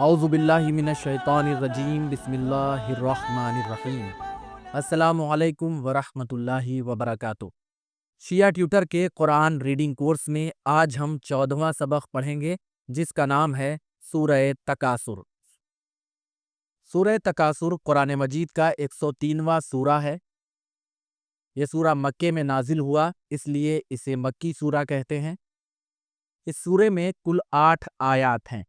اعوذ باللہ من الشیطان الرجیم، بسم اللہ الرحمن الرحیم۔ السلام علیکم ورحمۃ اللہ وبرکاتہ۔ شیعہ ٹیوٹر کے قرآن ریڈنگ کورس میں آج ہم 14واں سبق پڑھیں گے، جس کا نام ہے سورہ تکاثر۔ سورہ تکاثر قرآن مجید کا 103واں سورہ ہے۔ یہ سورہ مکے میں نازل ہوا، اس لیے اسے مکی سورہ کہتے ہیں۔ اس سورے میں کل 8 آیات ہیں۔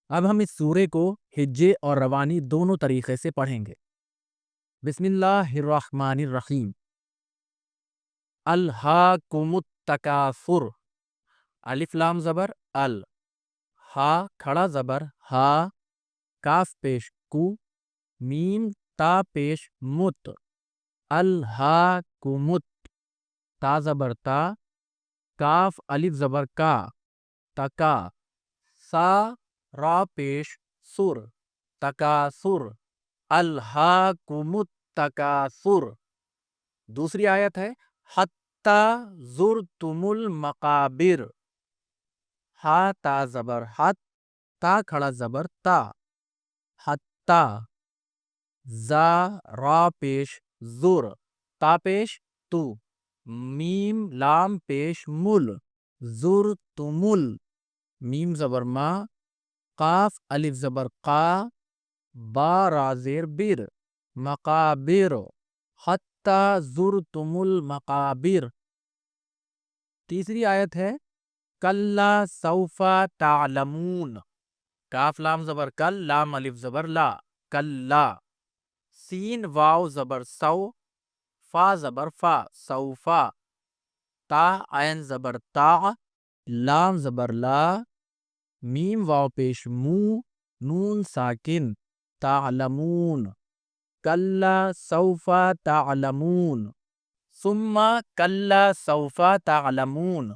اب ہم اس سورے کو ہجے اور روانی دونوں طریقے سے پڑھیں گے۔ بسم اللہ الرحمن الرحیم۔ الہاکم التکاثر، الف لام زبر ال، ہا کھڑا زبر ہا، کاف پیش کو، میم تا پیش مت، الہاکمت، تا زبر تا، کاف الف زبر کا، تکا، سا را پیش سر، تکاثر، الہاکم التکاثر۔ دوسری آیت ہے حتی زرتم المقابر، ہا تا زبر حت، تا کھڑا زبر تا، حتی، زا را پیش زر، تا پیش تو، میم لام پیش مل، زرتمل، میم زبر ما، قاف الف زبر قا، با را زیر بر، مقابر، حتی زرتم المقابر۔ تیسری آیت ہے کلا سوف تعلمون، کاف لام زبر کل، لام الف زبر لا، کلا، سین واو زبر سو، فا زبر فا، سوفا، تا عین زبر تا، لام زبر لا، میم واو پیش مو، نون ساکن، تعلمون، کلا سوف تعلمون، ثم کلا سوف تعلمون،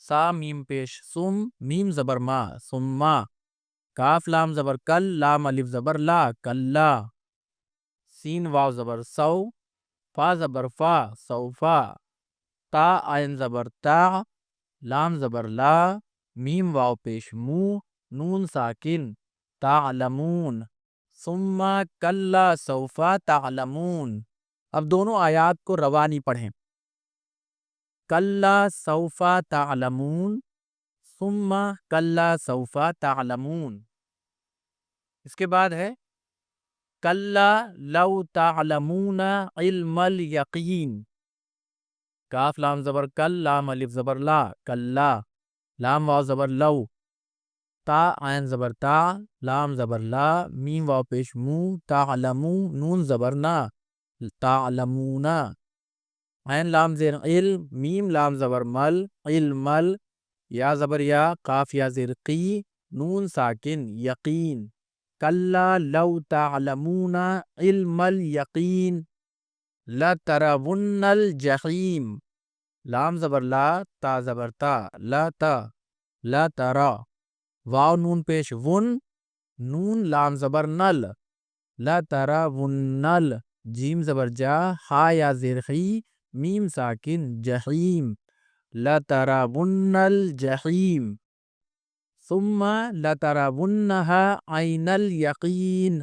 سا میم پیش سم، میم زبر ما، ثم، کاف لام زبر کل، لام الف زبر لا، کلا، سین واو زبر سو، فا زبر فا، سوفا، تا عین زبر تا، لام زبر لا، میم واو پیش مو، نون ساکن، تعلمون، ثم کلا سوف تعلمون۔ اب دونوں آیات کو روانی پڑھیں۔ کلا سوف تعلمون، ثم کلا سوف تعلمون۔ اس کے بعد ہے کلا لو تعلمون علم الیقین، کاف لام زبر کل، لام الف زبر لا، کلا، لام واو زبر لو، تا عین زبر تا، لام زبر لا، میم واو پیش مو، تعلمو، نون زبر نا، تعلمونا، عین لام زیر علم، میم لام زبر مل، علمل، یا زبر یا، قاف یا زیر قی، نون ساکن، یقین، کلا لو تعلمون علم الیقین، لترون الجحیم، لام زبر لا، تا زبر تا، لا تا، لا ترا، واو نون پیش ون، نون لام زبر نل، لترونل، جیم زبر جا، ہا یا زیر خی، میم ساکن، جحیم، لترون الجحیم، ثم لترونها عین الیقین،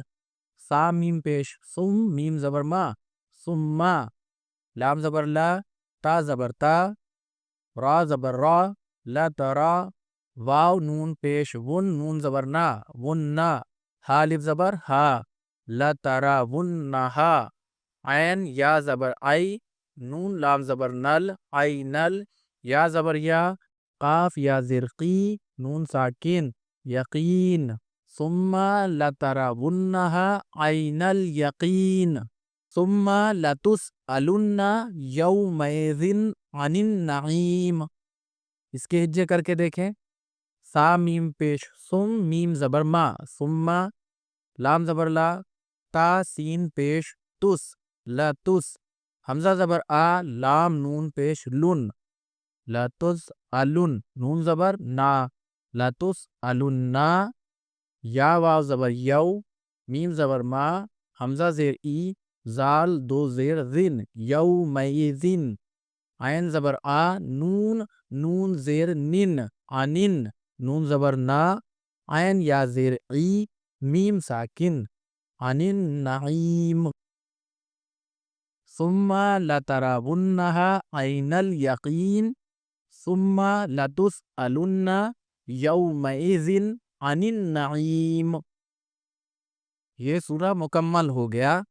سا میم پیش سم، میم زبر ما، ثم، لام زبر لا، تا زبر تا، را زبر را، لترا، واو نون پیش ون، نون زبر نا، وننا، ہا الف زبر ہا، لترونہا، عین یا زبر آئی، نون لام زبر نل، عینل، یا زبر یا، قاف یا زیر قی، نون ساکن، یقین، ثم لترونہا عین الیقین، ثم لتسألن یومئذ عن النعیم۔ اس کے ہجے کر کے دیکھیں۔ سا میم پیش سم، میم زبر ما، ثم، لام زبر لا، تا سین پیش تس، لتس، حمزہ زبر آ، لام نون پیش لن، لتسألن، نون زبر نا، لتسألن، یا واو زبر یو، میم زبر ما، حمزہ زیر ای، زال دو زیر زن، یومئذن، عین زبر آ، نون، نون زیر نن، عنن، نون زبر نا، عین یا زیر ای میم ساکن عن النعیم ثم لترونها عین الیقین ثم لتسألن یومئذ عن النعیم۔ یہ سورہ مکمل ہو گیا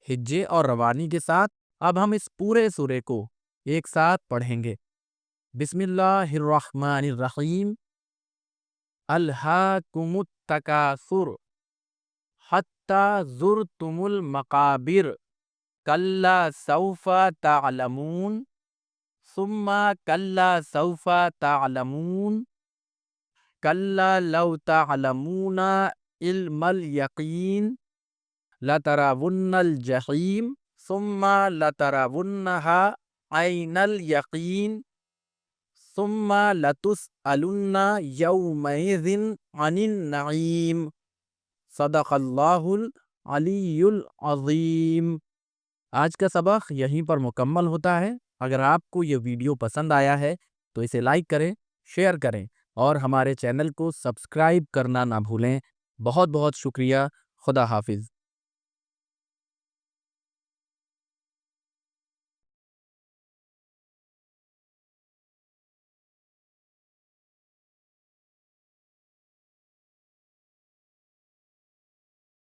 ہجے اور روانی کے ساتھ۔ اب ہم اس پورے سورے کو ایک ساتھ پڑھیں گے۔ بسم اللہ الرحمن الرحیم۔ الہاکم التکاثر حتی زرتم المقابر کلا سوف تعلمون ثم کلا سوف تعلمون کلا لو تعلمون علم الیقین لترون الجحیم ثم لترونها عین الیقین ثم لتسألن یومئذ عن النعیم۔ صدق اللہ العلی العظیم۔ آج کا سبق یہیں پر مکمل ہوتا ہے۔ اگر آپ کو یہ ویڈیو پسند آیا ہے تو اسے لائک کریں، شیئر کریں اور ہمارے چینل کو سبسکرائب کرنا نہ بھولیں۔ بہت بہت شکریہ۔ خدا حافظ۔